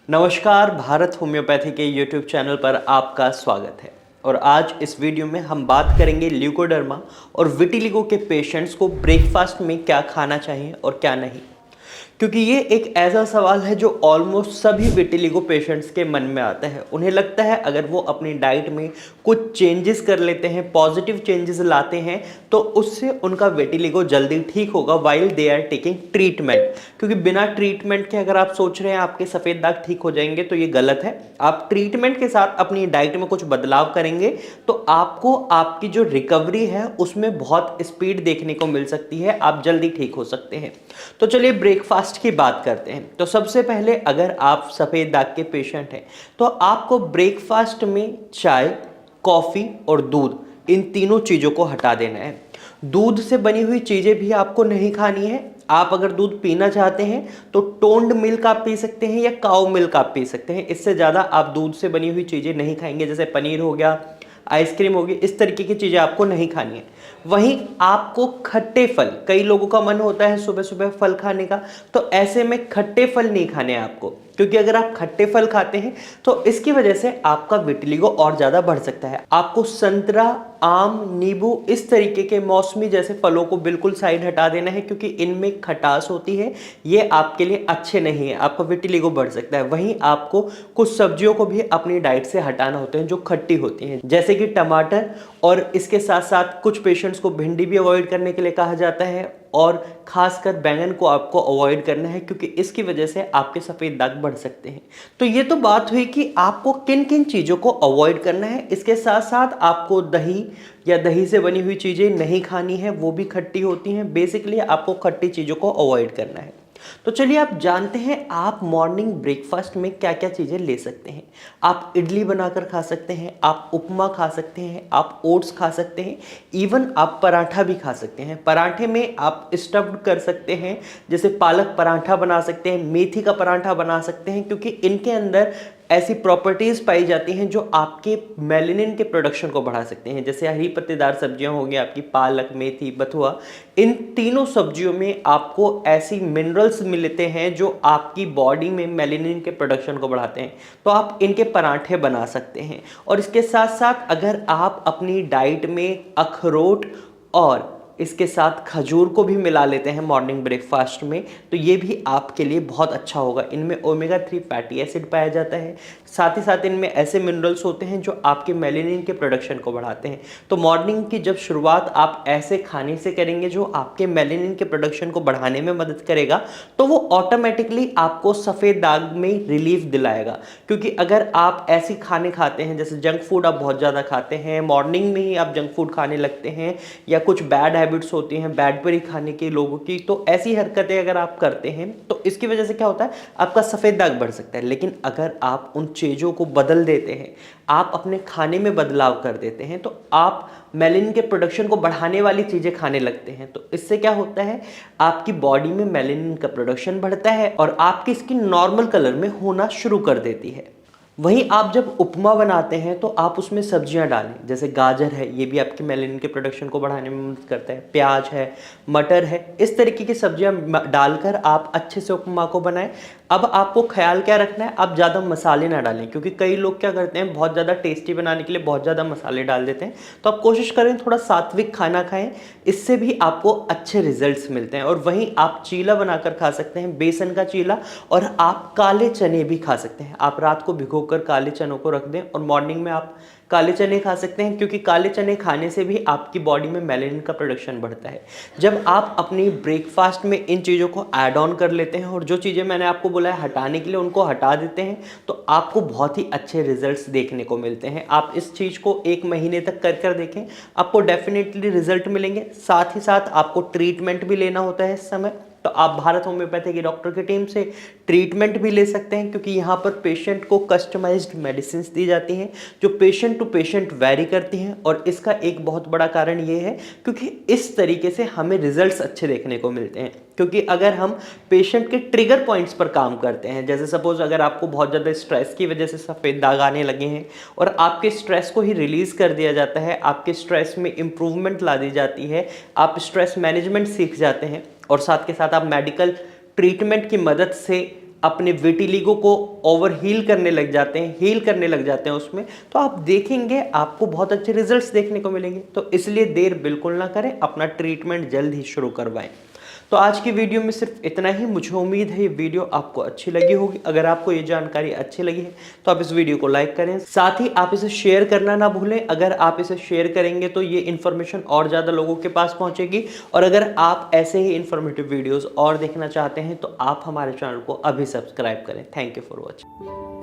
नमस्कार, भारत होम्योपैथी के YouTube channel पर आपका स्वागत है। और आज इस वीडियो में हम बात करेंगे ल्यूकोडर्मा और विटिलिगो के पेशेंट्स को ब्रेकफास्ट में क्या खाना चाहिए और क्या नहीं, क्योंकि ये एक ऐसा सवाल है जो ऑलमोस्ट सभी विटिलिगो पेशेंट्स के मन में आता है। उन्हें लगता है अगर वो अपनी डाइट में कुछ चेंजेस कर लेते हैं, पॉजिटिव चेंजेस लाते हैं, तो उससे उनका विटिलिगो जल्दी ठीक होगा while they are taking treatment. क्योंकि बिना ट्रीटमेंट के अगर आप सोच रहे हैं आपके सफ़ेद दाग ठीक हो जाएंगे तो ये गलत है। आप ट्रीटमेंट के साथ अपनी डाइट में कुछ बदलाव करेंगे तो आपको आपकी जो रिकवरी है उसमें बहुत स्पीड देखने को मिल सकती है, आप जल्दी ठीक हो सकते हैं। तो चलिए ब्रेकफास्ट की बात करते हैं। तो सबसे पहले अगर आप सफ़ेद दाग के पेशेंट हैं तो आपको ब्रेकफास्ट में चाय, कॉफ़ी और दूध, इन तीनों चीज़ों को हटा देना है। दूध से बनी हुई चीज़ें भी आपको नहीं खानी है। आप अगर दूध पीना चाहते हैं तो टोन्ड मिल्क आप पी सकते हैं या काऊ मिल्क आप पी सकते हैं। इससे ज़्यादा आप दूध से बनी हुई चीज़ें नहीं खाएंगे, जैसे पनीर हो गया, आइसक्रीम होगी, इस तरीके की चीज़ें आपको नहीं खानी है। वहीं आपको खट्टे फल, कई लोगों का मन होता है सुबह सुबह फल खाने का, तो ऐसे में खट्टे फल नहीं खाने हैं आपको, क्योंकि अगर आप खट्टे फल खाते हैं तो इसकी वजह से आपका विटिलिगो और ज़्यादा बढ़ सकता है। आपको संतरा, आम, नींबू, इस तरीके के मौसमी जैसे फलों को बिल्कुल साइड हटा देना है, क्योंकि इनमें खटास होती है, ये आपके लिए अच्छे नहीं है, आपका विटिलिगो बढ़ सकता है। वहीं आपको कुछ सब्जियों को भी अपनी डाइट से हटाना होता है जो खट्टी होती हैं, जैसे कि टमाटर, और इसके साथ साथ कुछ पेशेंट्स को भिंडी भी अवॉइड करने के लिए कहा जाता है, और खासकर बैंगन को आपको अवॉइड करना है, क्योंकि इसकी वजह से आपके सफ़ेद दाग बढ़ सकते हैं। तो ये तो बात हुई कि आपको किन किन चीज़ों को अवॉइड करना है। इसके साथ साथ आपको दही या दही से बनी हुई चीज़ें नहीं खानी है, वो भी खट्टी होती हैं। बेसिकली आपको खट्टी चीज़ों को अवॉइड करना है। तो चलिए आप जानते हैं आप मॉर्निंग ब्रेकफास्ट में क्या क्या चीज़ें ले सकते हैं। आप इडली बनाकर खा सकते हैं, आप उपमा खा सकते हैं, आप ओट्स खा सकते हैं, इवन आप पराठा भी खा सकते हैं। पराठे में आप स्टफ्ड कर सकते हैं, जैसे पालक पराठा बना सकते हैं, मेथी का पराठा बना सकते हैं, क्योंकि इनके अंदर ऐसी प्रॉपर्टीज़ पाई जाती हैं जो आपके मेलेनिन के प्रोडक्शन को बढ़ा सकते हैं। जैसे हरी पत्तेदार सब्जियां होंगी आपकी, पालक, मेथी, बथुआ, इन तीनों सब्जियों में आपको ऐसी मिनरल्स मिलते हैं जो आपकी बॉडी में मेलेनिन के प्रोडक्शन को बढ़ाते हैं। तो आप इनके पराठे बना सकते हैं। और इसके साथ साथ अगर आप अपनी डाइट में अखरोट और इसके साथ खजूर को भी मिला लेते हैं मॉर्निंग ब्रेकफास्ट में, तो ये भी आपके लिए बहुत अच्छा होगा। इनमें ओमेगा 3 फैटी एसिड पाया जाता है, साथ ही साथ इनमें ऐसे मिनरल्स होते हैं जो आपके मेलेनिन के प्रोडक्शन को बढ़ाते हैं। तो मॉर्निंग की जब शुरुआत आप ऐसे खाने से करेंगे जो आपके मेलेनिन के प्रोडक्शन को बढ़ाने में मदद करेगा, तो वो ऑटोमेटिकली आपको सफ़ेद दाग में रिलीफ दिलाएगा। क्योंकि अगर आप ऐसे खाने खाते हैं, जैसे जंक फूड आप बहुत ज़्यादा खाते हैं, मॉर्निंग में ही आप जंक फूड खाने लगते हैं, या कुछ बैड हैबिट्स होती हैं बैड पर ही खाने के लोगों की, तो ऐसी हरकतें अगर आप करते हैं तो इसकी वजह से क्या होता है, आपका सफ़ेद दाग बढ़ सकता है। लेकिन अगर आप उन चीज़ों को बदल देते हैं, आप अपने खाने में बदलाव कर देते हैं, तो आप मेलेनिन के प्रोडक्शन को बढ़ाने वाली चीज़ें खाने लगते हैं, तो इससे क्या होता है, आपकी बॉडी में मेलेनिन का प्रोडक्शन बढ़ता है और आपकी स्किन नॉर्मल कलर में होना शुरू कर देती है। वहीं आप जब उपमा बनाते हैं तो आप उसमें सब्जियां डालें, जैसे गाजर है, ये भी आपके मेलेनिन के प्रोडक्शन को बढ़ाने में मदद करता है, प्याज है, मटर है, इस तरीके की सब्जियां डालकर आप अच्छे से उपमा को बनाएं। अब आपको ख्याल क्या रखना है, आप ज़्यादा मसाले ना डालें, क्योंकि कई लोग क्या करते हैं, बहुत ज़्यादा टेस्टी बनाने के लिए बहुत ज़्यादा मसाले डाल देते हैं। तो आप कोशिश करें थोड़ा सात्विक खाना खाएं, इससे भी आपको अच्छे रिजल्ट्स मिलते हैं। और वहीं आप चीला बनाकर खा सकते हैं, बेसन का चीला, और आप काले चने भी खा सकते हैं। आप रात को भिगोकर काले चनों को रख दें और मॉर्निंग में आप काले चने खा सकते हैं, क्योंकि काले चने खाने से भी आपकी बॉडी में मेलेनिन का प्रोडक्शन बढ़ता है। जब आप अपनी ब्रेकफास्ट में इन चीज़ों को ऐड ऑन कर लेते हैं और जो चीज़ें मैंने आपको बोला है हटाने के लिए उनको हटा देते हैं, तो आपको बहुत ही अच्छे रिजल्ट्स देखने को मिलते हैं। आप इस चीज़ को 1 महीने तक कर देखें, आपको डेफिनेटली रिजल्ट मिलेंगे। साथ ही साथ आपको ट्रीटमेंट भी लेना होता है इस समय, तो आप भारत होम्योपैथी की डॉक्टर की टीम से ट्रीटमेंट भी ले सकते हैं, क्योंकि यहाँ पर पेशेंट को कस्टमाइज्ड मेडिसिन दी जाती हैं जो पेशेंट टू पेशेंट वैरी करती हैं। और इसका एक बहुत बड़ा कारण ये है क्योंकि इस तरीके से हमें रिजल्ट्स अच्छे देखने को मिलते हैं। क्योंकि अगर हम पेशेंट के ट्रिगर पॉइंट्स पर काम करते हैं, जैसे सपोज अगर आपको बहुत ज़्यादा स्ट्रेस की वजह से सफ़ेद दाग आने लगे हैं और आपके स्ट्रेस को ही रिलीज़ कर दिया जाता है, आपके स्ट्रेस में इम्प्रूवमेंट ला दी जाती है, आप स्ट्रेस मैनेजमेंट सीख जाते हैं, और साथ के साथ आप मेडिकल ट्रीटमेंट की मदद से अपने विटिलिगो को ओवर हील करने लग जाते हैं, हील करने लग जाते हैं उसमें, तो आप देखेंगे आपको बहुत अच्छे रिजल्ट्स देखने को मिलेंगे। तो इसलिए देर बिल्कुल ना करें, अपना ट्रीटमेंट जल्द ही शुरू करवाएं। तो आज की वीडियो में सिर्फ इतना ही। मुझे उम्मीद है ये वीडियो आपको अच्छी लगी होगी। अगर आपको ये जानकारी अच्छी लगी है तो आप इस वीडियो को लाइक करें, साथ ही आप इसे शेयर करना ना भूलें। अगर आप इसे शेयर करेंगे तो ये इन्फॉर्मेशन और ज़्यादा लोगों के पास पहुंचेगी। और अगर आप ऐसे ही इन्फॉर्मेटिव वीडियोज़ और देखना चाहते हैं तो आप हमारे चैनल को अभी सब्सक्राइब करें। Thank you for watching.